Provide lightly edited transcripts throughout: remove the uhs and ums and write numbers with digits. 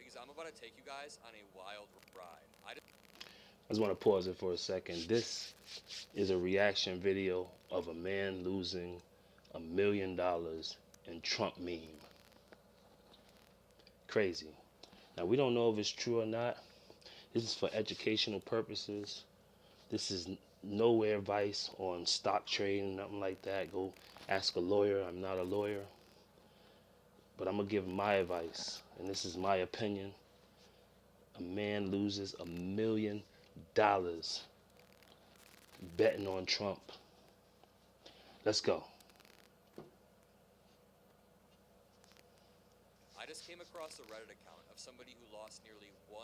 because I'm about to take you guys on a wild ride. I just want to pause it for a second. This is a reaction video of a man losing $1 million in Trump meme. Crazy. Now, we don't know if it's true or not. This is for educational purposes. This is nowhere advice on stock trading, nothing like that. Go ask a lawyer. I'm not a lawyer. But I'm going to give my advice, and this is my opinion. A man loses $1 million betting on Trump. Let's go. I just came across a Reddit account of somebody who lost nearly $1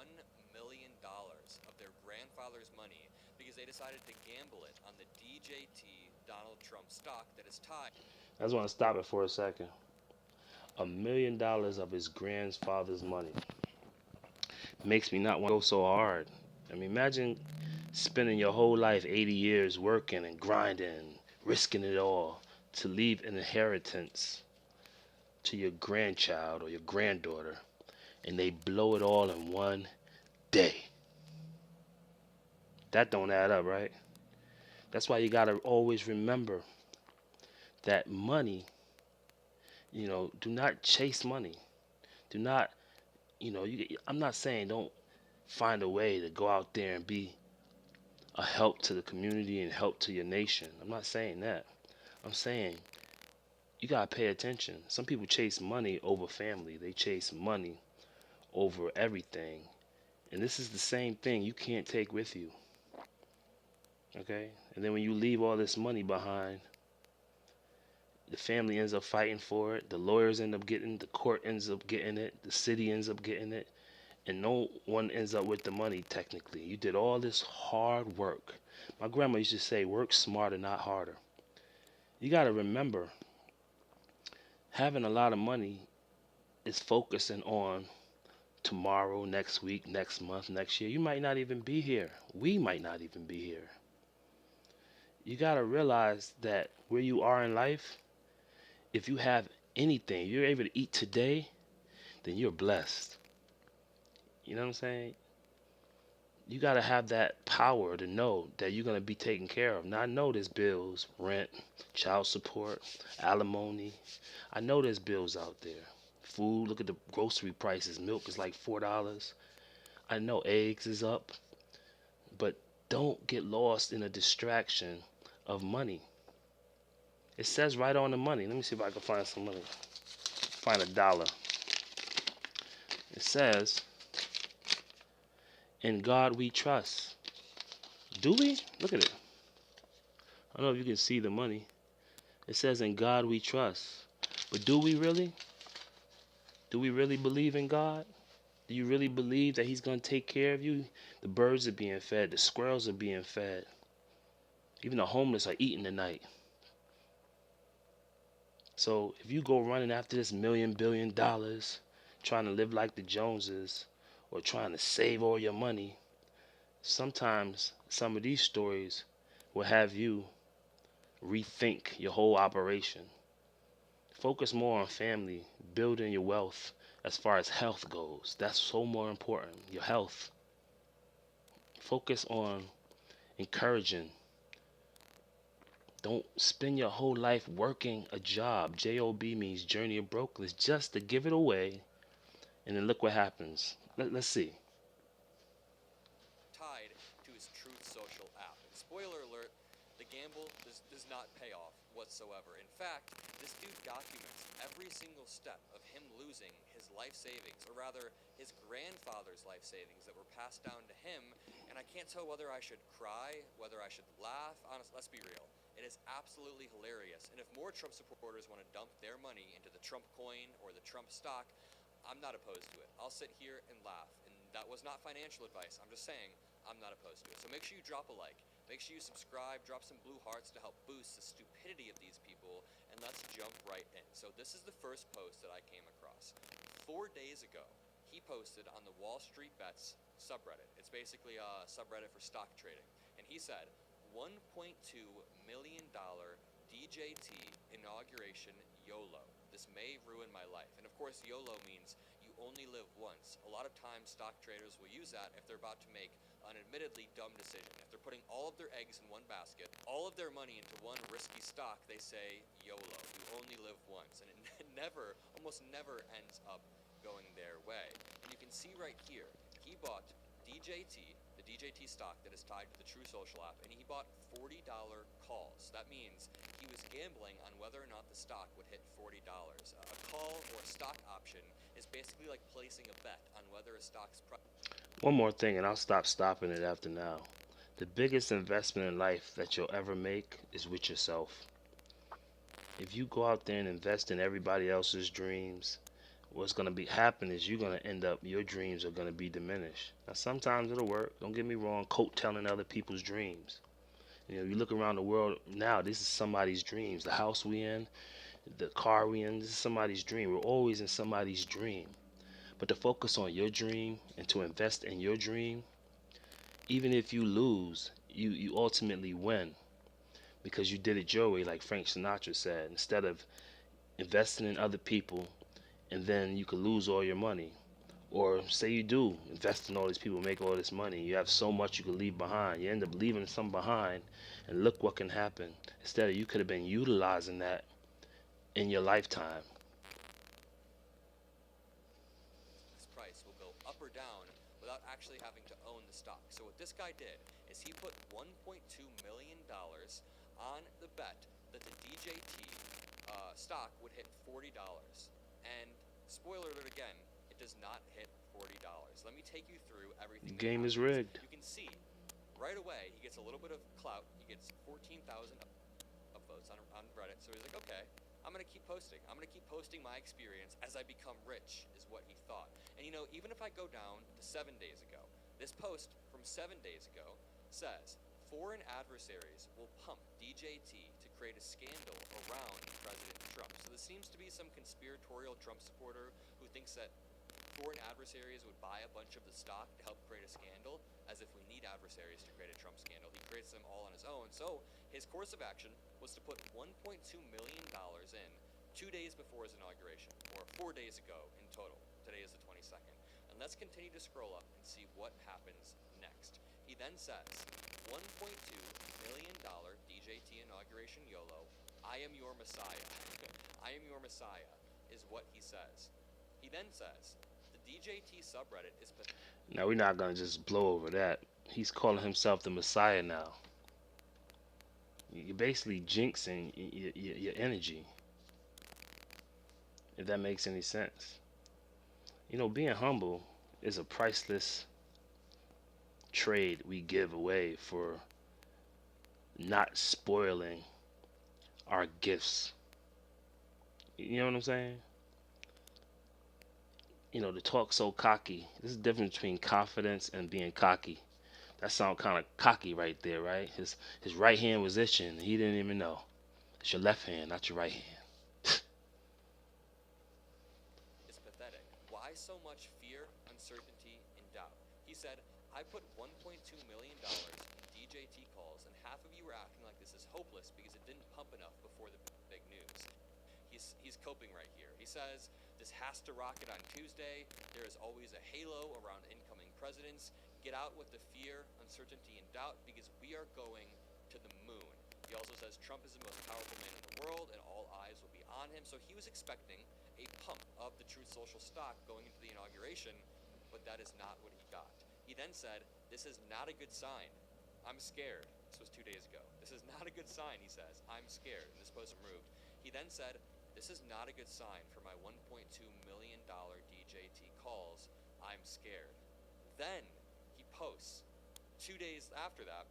million of their grandfather's money because they decided to gamble it on the DJT Donald Trump stock that is tied. I just want to stop it for a second. $1 million of his grandfather's money makes me not want to go so hard. I mean, imagine spending your whole life, 80 years, working and grinding, risking it all to leave an inheritance to your grandchild or your granddaughter, and they blow it all in one day. That don't add up, right? That's why you gotta always remember that money, do not chase money. Do not, I'm not saying don't find a way to go out there and be a help to the community and help to your nation. I'm not saying that. I'm saying you gotta pay attention. Some people chase money over family. They chase money over everything. And this is the same thing you can't take with you. Okay? And then when you leave all this money behind, the family ends up fighting for it, the lawyers end up getting it, the court ends up getting it, the city ends up getting it, and no one ends up with the money technically. You did all this hard work. My grandma used to say, work smarter, not harder. You got to remember, having a lot of money is focusing on tomorrow, next week, next month, next year. You might not even be here. We might not even be here. You got to realize that where you are in life, if you have anything, you're able to eat today, then you're blessed. You know what I'm saying? You got to have that power to know that you're going to be taken care of. Now, I know there's bills, rent, child support, alimony. I know there's bills out there. Food, look at the grocery prices. Milk is like $4. I know eggs is up. But don't get lost in a distraction of money. It says right on the money. Let me see if I can find some money. Find a dollar. It says, in God we trust. Do we? Look at it. I don't know if you can see the money. It says, in God we trust. But do we really? Do we really believe in God? Do you really believe that He's going to take care of you? The birds are being fed. The squirrels are being fed. Even the homeless are eating tonight. So if you go running after this $1 billion, trying to live like the Joneses, or trying to save all your money, sometimes some of these stories will have you rethink your whole operation. Focus more on family, building your wealth as far as health goes. That's so more important. Your health. Focus on encouraging. Don't spend your whole life working a job. JOB means Journey of Brokenness, just to give it away. And then look what happens. Let's see. Tied to his Truth Social app. And spoiler alert, the gamble does not pay off whatsoever. In fact, this dude documents every single step of him losing his life savings, or rather, his grandfather's life savings that were passed down to him. And I can't tell whether I should cry, whether I should laugh. Honestly, let's be real. It is absolutely hilarious. And if more Trump supporters want to dump their money into the Trump coin or the Trump stock, I'm not opposed to it. I'll sit here and laugh. And that was not financial advice. I'm just saying I'm not opposed to it. So make sure you drop a like. Make sure you subscribe, drop some blue hearts to help boost the stupidity of these people, and let's jump right in. So this is the first post that I came across. 4 days ago, he posted on the Wall Street Bets subreddit. It's basically a subreddit for stock trading. And he said, $1.2 million DJT inauguration YOLO. This may ruin my life. And of course, YOLO means you only live once. A lot of times stock traders will use that if they're about to make an admittedly dumb decision. If they're putting all of their eggs in one basket, all of their money into one risky stock, they say YOLO, you only live once. And it never, almost never ends up going their way. And you can see right here, he bought DJT, the DJT stock that is tied to the True Social app, and he bought $40 calls. That means he was gambling on whether or not the stock would hit $40. A call or a stock option is basically like placing a bet on whether a stock's price. One more thing, and I'll stop stopping it after now. The biggest investment in life that you'll ever make is with yourself. If you go out there and invest in everybody else's dreams, what's going to be happen is you're going to end up, your dreams are going to be diminished. Now sometimes it'll work, don't get me wrong, coat-telling other people's dreams. You know, you look around the world now, this is somebody's dreams. The house we in, the car we in, this is somebody's dream. We're always in somebody's dream. But to focus on your dream and to invest in your dream, even if you lose, you ultimately win because you did it your way, like Frank Sinatra said. Instead of investing in other people and then you could lose all your money. Or say you do invest in all these people, make all this money, you have so much you could leave behind. You end up leaving some behind, and look what can happen. Instead of you could have been utilizing that in your lifetime. This price will go up or down without actually having to own the stock. So what this guy did is he put $1.2 million on the bet that the DJT stock would hit $40. And spoiler alert again, it does not hit $40. Let me take you through everything. The game is rigged. You can see right away he gets a little bit of clout. He gets 14,000 upvotes on Reddit. So he's like, okay, I'm going to keep posting. I'm going to keep posting my experience as I become rich, is what he thought. And you know, even if I go down to 7 days ago, this post from 7 days ago says, foreign adversaries will pump DJT to create a scandal around President Trump. So this seems to be some conspiratorial Trump supporter who thinks that foreign adversaries would buy a bunch of the stock to help create a scandal, as if we need adversaries to create a Trump scandal. He creates them all on his own. So his course of action was to put $1.2 million in 2 days before his inauguration, or 4 days ago in total. Today is the 22nd. And let's continue to scroll up and see what happens next. He then says, $1.2 million DJT inauguration YOLO, I am your Messiah. I am your Messiah is what he says. He then says, the DJT subreddit is pathetic. Now we're not gonna just blow over that. He's calling himself the Messiah now. You're basically jinxing your energy, if that makes any sense. You know, being humble is a priceless trade we give away for not spoiling our gifts. You know what I'm saying? You know, to talk so cocky. There's a difference between confidence and being cocky. That sounds kind of cocky right there, right? His right hand was itching. He didn't even know. It's your left hand, not your right hand. Is pathetic. Why so much fear, uncertainty, and doubt? He said, I put $1.2 million in DJT calls, and half of you were acting like this is hopeless because it didn't pump enough before the big news. He's coping right here. He says, this has to rocket on Tuesday. There is always a halo around incoming presidents. Get out with the fear, uncertainty, and doubt because we are going to the moon. He also says Trump is the most powerful man in the world and all eyes will be on him. So he was expecting a pump of the Truth Social stock going into the inauguration, but that is not what he got. He then said, this is not a good sign. I'm scared. This was 2 days ago. This is not a good sign, he says. I'm scared. And this post removed. He then said, this is not a good sign for my $1.2 million DJT calls. I'm scared. Then he posts 2 days after that,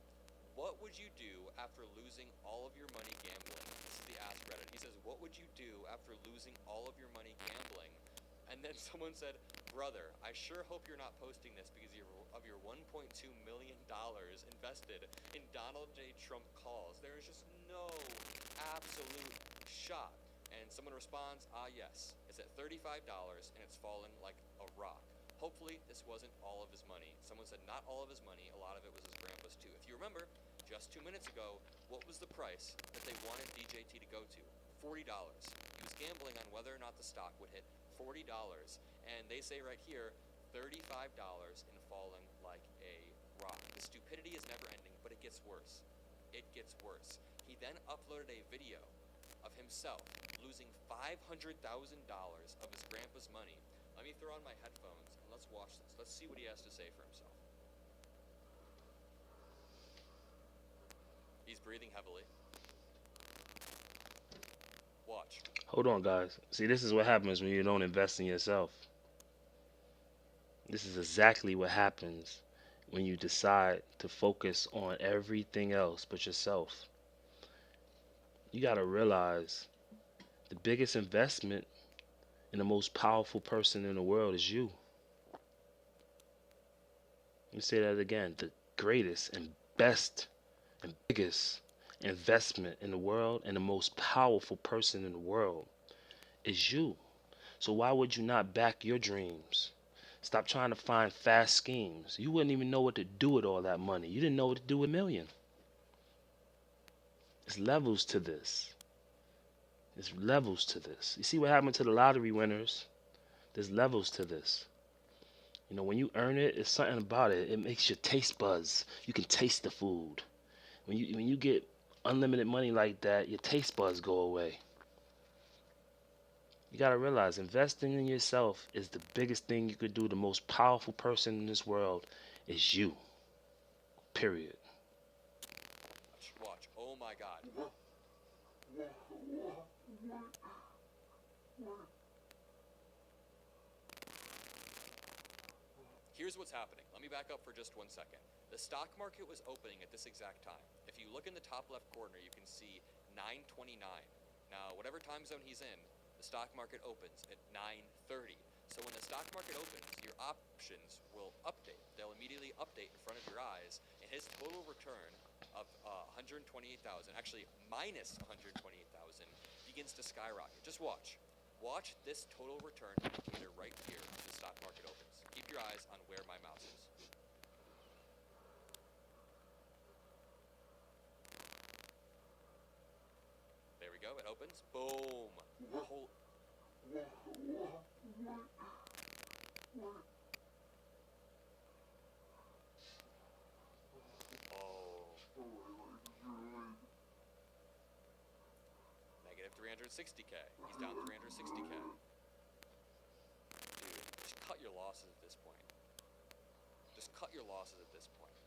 what would you do after losing all of your money gambling? This is the Ask Reddit. He says, what would you do after losing all of your money gambling? And then someone said, brother, I sure hope you're not posting this because of your $1.2 million invested in Donald J. Trump calls. There is just no absolute shot. And someone responds, yes, it's at $35 and it's fallen like a rock. Hopefully this wasn't all of his money. Someone said not all of his money, a lot of it was his grandpa's too. If you remember, just 2 minutes ago, what was the price that they wanted DJT to go to? $40. He was gambling on whether or not the stock would hit $40, and they say right here $35 in falling like a rock. The stupidity is never ending, but it gets worse. It gets worse. He then uploaded a video of himself losing $500,000 of his grandpa's money. Let me throw on my headphones and let's watch this. Let's see what he has to say for himself. He's breathing heavily. Watch. Hold on, guys. See, this is what happens when you don't invest in yourself. This is exactly what happens when you decide to focus on everything else but yourself. You got to realize the biggest investment in the most powerful person in the world is you. Let me say that again. The greatest and best and biggest investment in the world and the most powerful person in the world is you. So why would you not back your dreams? Stop trying to find fast schemes. You wouldn't even know what to do with all that money. You didn't know what to do with a million. There's levels to this. There's levels to this. You see what happened to the lottery winners? There's levels to this. You know, when you earn it, it's something about it. It makes your taste buds. You can taste the food. When you get unlimited money like that, your taste buds go away. You gotta realize investing in yourself is the biggest thing you could do. The most powerful person in this world is you. Period. Watch. Oh my God. Here's what's happening. Let me back up for just 1 second. The stock market was opening at this exact time. If you look in the top left corner, you can see 9:29. Now, whatever time zone he's in, the stock market opens at 9:30. So when the stock market opens, your options will update. They'll immediately update in front of your eyes, and his total return of 128,000, actually minus 128,000, begins to skyrocket. Just watch. Watch this total return indicator right here as the stock market opens. Keep your eyes on where my mouse is. There we go. It opens. Boom. Negative 360K. He's down 360K. Dude, just cut your losses at this point. Just cut your losses at this point.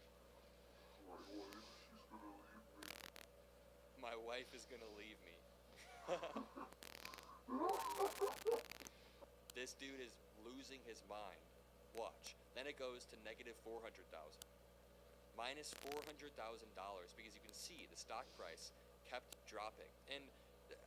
My wife is gonna leave me. This dude is losing his mind. Watch. Then it goes to negative 400,000. Minus $400,000 because you can see the stock price kept dropping. And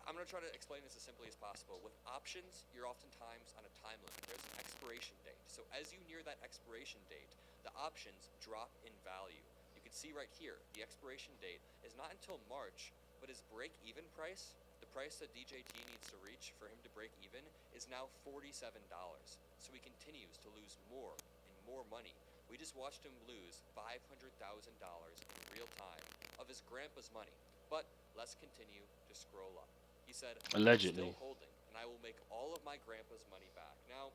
I'm going to try to explain this as simply as possible. With options, you're oftentimes on a time limit. There's an expiration date. So as you near that expiration date, the options drop in value. You can see right here, the expiration date is not until March, but his break-even price, the price that DJT needs to reach for him to break even, is now $47. So he continues to lose more and more money. We just watched him lose $500,000 in real time of his grandpa's money. But let's continue to scroll up. He said, Allegedly. I'm still holding, and I will make all of my grandpa's money back. Now,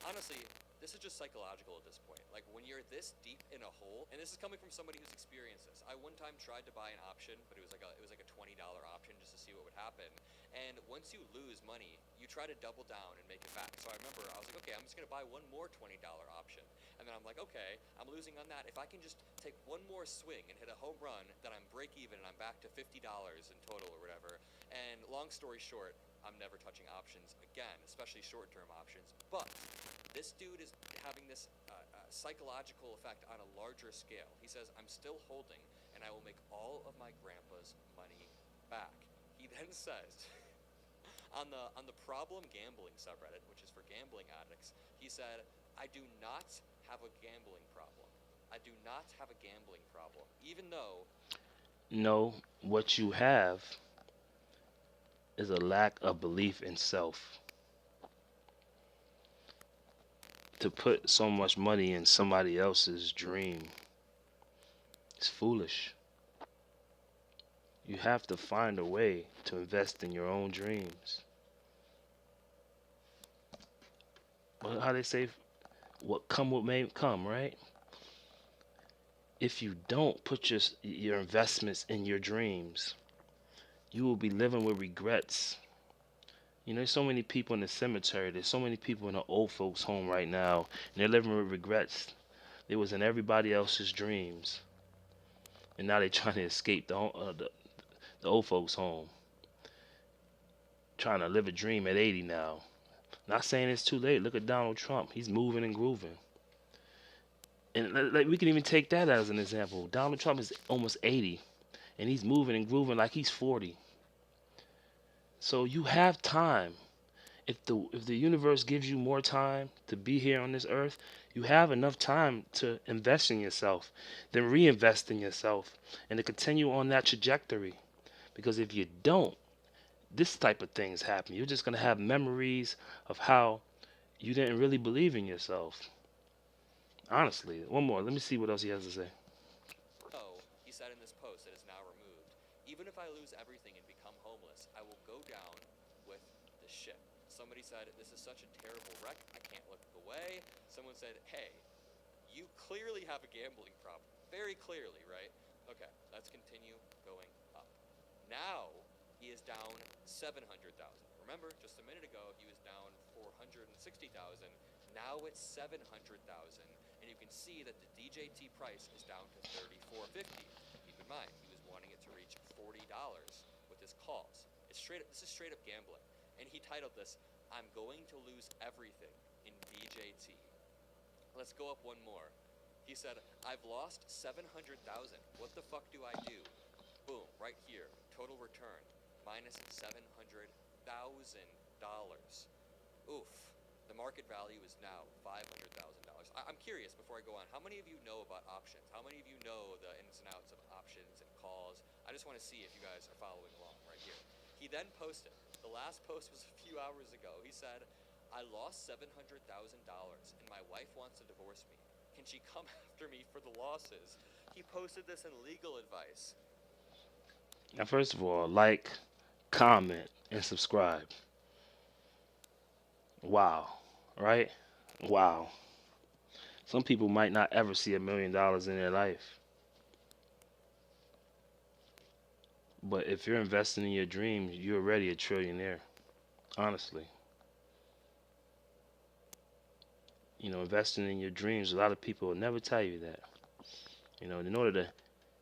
honestly, this is just psychological at this point. Like, when you're this deep in a hole, and this is coming from somebody who's experienced this. I one time tried to buy an option, but it was like a $20 option just to see what would happen. And once you lose money, you try to double down and make it back. So I remember I was like, okay, I'm just gonna buy one more $20 option. And then I'm like, okay, I'm losing on that. If I can just take one more swing and hit a home run, then I'm break even and I'm back to $50 in total or whatever. And long story short, I'm never touching options again, especially short-term options. But this dude is having this psychological effect on a larger scale. He says, I'm still holding, and I will make all of my grandpa's money back. He then says, on the problem gambling subreddit, which is for gambling addicts, he said, I do not have a gambling problem. I do not have a gambling problem, even though... No, what you have is a lack of belief in self. To put so much money in somebody else's dream is foolish. You have to find a way to invest in your own dreams. how they say, what come what may come, right? If you don't put your investments in your dreams, you will be living with regrets. There's so many people in the cemetery. There's so many people in the old folks' home right now, and they're living with regrets. They was in everybody else's dreams, and now they're trying to escape the old folks' home, trying to live a dream at 80 now. Not saying it's too late. Look at Donald Trump. He's moving and grooving. And like we can even take that as an example. Donald Trump is almost 80, and he's moving and grooving like he's 40. So you have time. If the universe gives you more time to be here on this earth, you have enough time to invest in yourself, then reinvest in yourself, and to continue on that trajectory. Because if you don't, this type of things happen. You're just gonna have memories of how you didn't really believe in yourself. Honestly, one more. Let me see what else he has to say. So, he said in this post that is now removed, even if I lose everything and become homeless, I will go down with the ship. Somebody said, this is such a terrible wreck, I can't look away. Someone said, hey, you clearly have a gambling problem. Very clearly, right? Okay, let's continue going up. Now, he is down 700,000. Remember, just a minute ago, he was down 460,000. Now it's 700,000. And you can see that the DJT price is down to 34.50. Keep in mind, he was wanting it to reach $40 with his calls. This is straight up gambling. And he titled this, I'm going to lose everything in DJT. Let's go up one more. He said, I've lost 700,000. What the fuck do I do? Boom, right here. Total return, minus $700,000. Oof. The market value is now $500,000. I'm curious, before I go on, how many of you know about options? How many of you know the ins and outs of options and calls? I just want to see if you guys are following along right here. He then posted, the last post was a few hours ago. He said, I lost $700,000 and my wife wants to divorce me. Can she come after me for the losses? He posted this in legal advice. Now, first of all, like, comment, and subscribe. Wow, right? Wow. Some people might not ever see $1 million in their life. But if you're investing in your dreams, you're already a trillionaire. Honestly. Investing in your dreams, a lot of people will never tell you that. In order to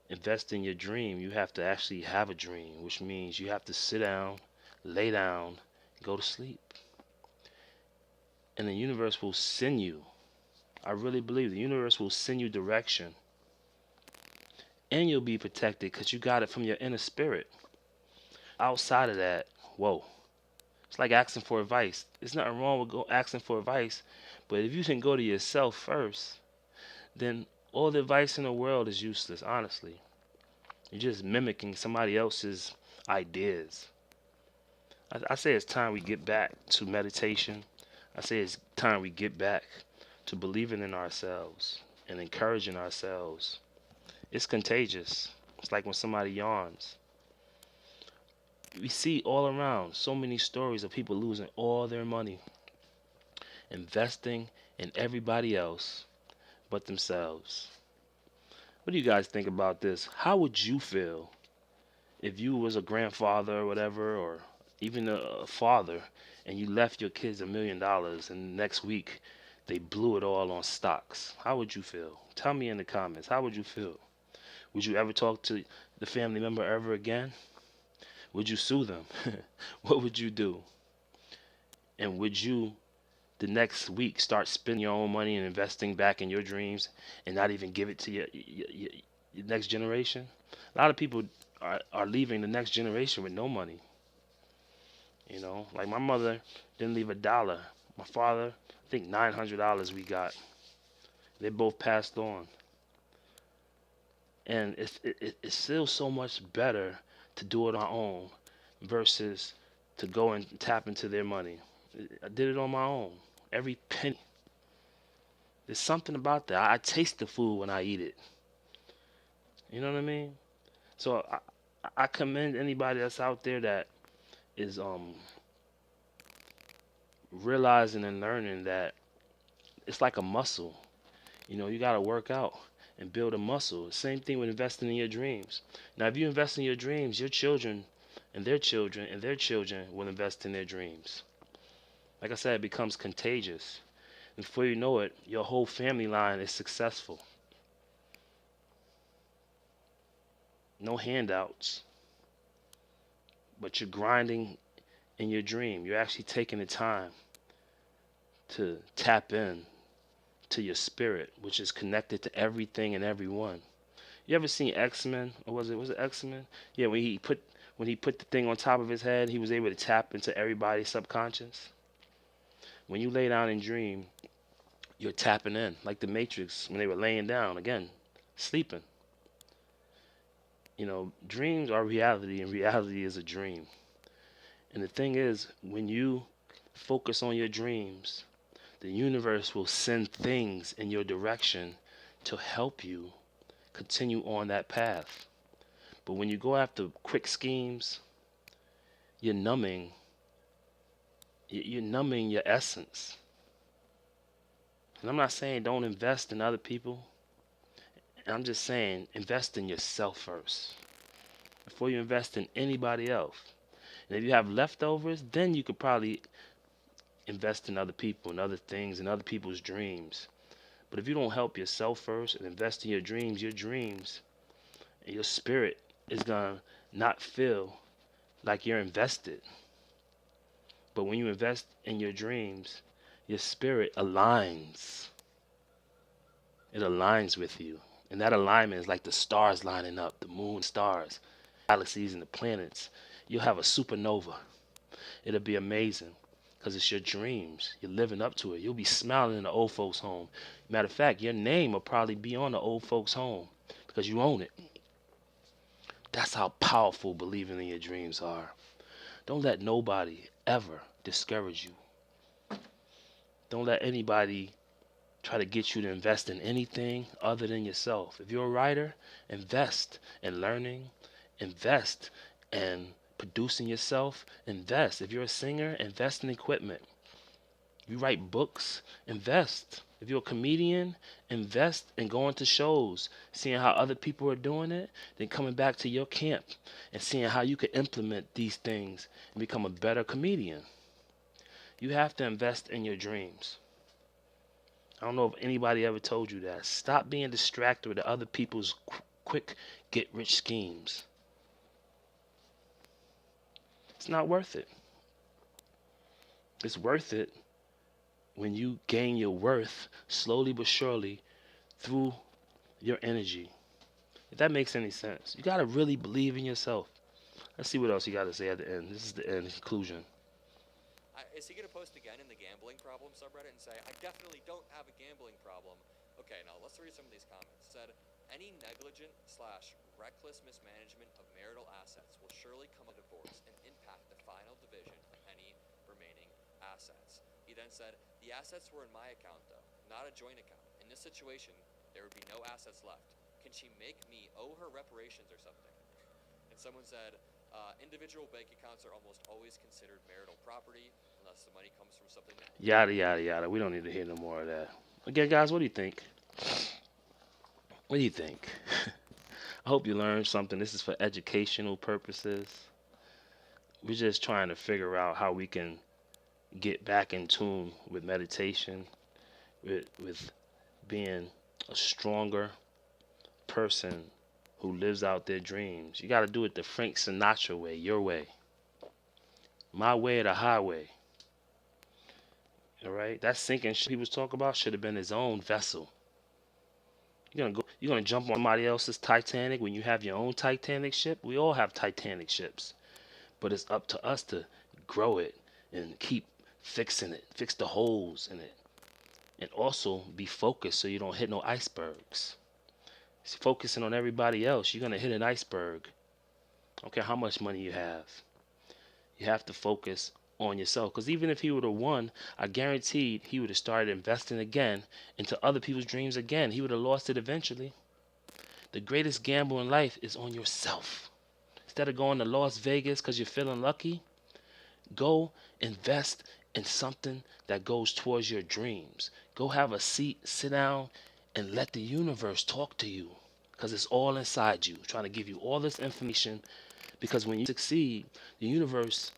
invest in your dream, you have to actually have a dream, which means you have to sit down, lay down, go to sleep. And the universe will send you. I really believe the universe will send you direction. And you'll be protected because you got it from your inner spirit. Outside of that, whoa. It's like asking for advice. There's nothing wrong with asking for advice. But if you can go to yourself first, then all the advice in the world is useless, honestly. You're just mimicking somebody else's ideas. I say it's time we get back to meditation. I say it's time we get back to believing in ourselves and encouraging ourselves. It's contagious. It's like when somebody yawns. We see all around so many stories of people losing all their money, investing in everybody else but themselves. What do you guys think about this? How would you feel if you was a grandfather or whatever, or even a father, and you left your kids $1 million and next week they blew it all on stocks? How would you feel? Tell me in the comments. How would you feel? Would you ever talk to the family member ever again? Would you sue them? What would you do? And would you the next week start spending your own money and investing back in your dreams and not even give it to your next generation? A lot of people are leaving the next generation with no money. Like my mother didn't leave a dollar. My father, I think $900 we got. They both passed on. And it's still so much better to do it on our own versus to go and tap into their money. I did it on my own. Every penny. There's something about that. I taste the food when I eat it. You know what I mean? So I commend anybody that's out there that is realizing and learning that it's like a muscle. You got to work out and build a muscle. Same thing with investing in your dreams. Now, if you invest in your dreams, your children and their children and their children will invest in their dreams. Like I said, it becomes contagious. And before you know it, your whole family line is successful. No handouts, but you're grinding in your dream. You're actually taking the time to tap in to your spirit, which is connected to everything and everyone. You ever seen X-Men? Or was it X-Men? Yeah, when he put the thing on top of his head, he was able to tap into everybody's subconscious. When you lay down and dream, you're tapping in, like the Matrix when they were laying down again, sleeping. Dreams are reality, and reality is a dream. And the thing is, when you focus on your dreams, the universe will send things in your direction to help you continue on that path. But when you go after quick schemes, you're numbing you're numbing your essence. And I'm not saying don't invest in other people. I'm just saying invest in yourself first before you invest in anybody else. And if you have leftovers, then you could probably invest in other people and other things and other people's dreams. But if you don't help yourself first and invest in your dreams and your spirit is gonna not feel like you're invested. But when you invest in your dreams, your spirit aligns. It aligns with you. And that alignment is like the stars lining up, the moon, stars, galaxies, and the planets. You'll have a supernova. It'll be amazing because it's your dreams. You're living up to it. You'll be smiling in the old folks' home. Matter of fact, your name will probably be on the old folks' home because you own it. That's how powerful believing in your dreams are. Don't let nobody ever discourage you. Don't let anybody try to get you to invest in anything other than yourself. If you're a writer, invest in learning, invest in producing yourself, invest. If you're a singer, invest in equipment. You write books, invest. If you're a comedian, invest in going to shows, seeing how other people are doing it, then coming back to your camp and seeing how you can implement these things and become a better comedian. You have to invest in your dreams. I don't know if anybody ever told you that. Stop being distracted with other people's quick get rich schemes. It's not worth it. It's worth it when you gain your worth slowly but surely through your energy. If that makes any sense. You got to really believe in yourself. Let's see what else you got to say at the end. This is the end conclusion. Is he going to post again in the gambling problem subreddit and say, I definitely don't have a gambling problem? Okay, now let's read some of these comments. It said, any negligent / reckless mismanagement of marital assets will surely come a divorce and impact the final division of any remaining assets. He then said, the assets were in my account though, not a joint account. In this situation, there would be no assets left. Can she make me owe her reparations or something? And someone said, individual bank accounts are almost always considered marital property unless the money comes from something else. Yada, yada, yada. We don't need to hear no more of that. Again, guys, what do you think? What do you think? I hope you learned something. This is for educational purposes. We're just trying to figure out how we can get back in tune with meditation, with being a stronger person who lives out their dreams. You got to do it the Frank Sinatra way, your way. My way or the highway. All right? That sinking ship he was talking about should have been his own vessel. You're gonna jump on somebody else's Titanic when you have your own Titanic ship? We all have Titanic ships. But it's up to us to grow it and keep fixing it, fix the holes in it. And also be focused so you don't hit no icebergs. Focusing on everybody else, you're gonna hit an iceberg. I don't care how much money you have. You have to focus on yourself. Because even if he would have won, I guaranteed he would have started investing again into other people's dreams again. He would have lost it eventually. The greatest gamble in life is on yourself. Instead of going to Las Vegas because you're feeling lucky, go invest in something that goes towards your dreams. Go have a seat, sit down, and let the universe talk to you. Because it's all inside you, trying to give you all this information. Because when you succeed, the universe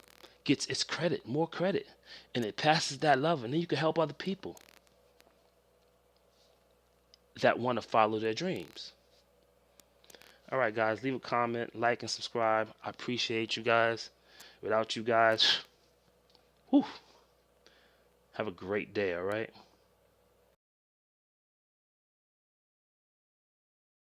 gets its credit, more credit, and it passes that love, and then you can help other people that want to follow their dreams. All right, guys, leave a comment, like, and subscribe. I appreciate you guys. Without you guys, whew, have a great day, all right?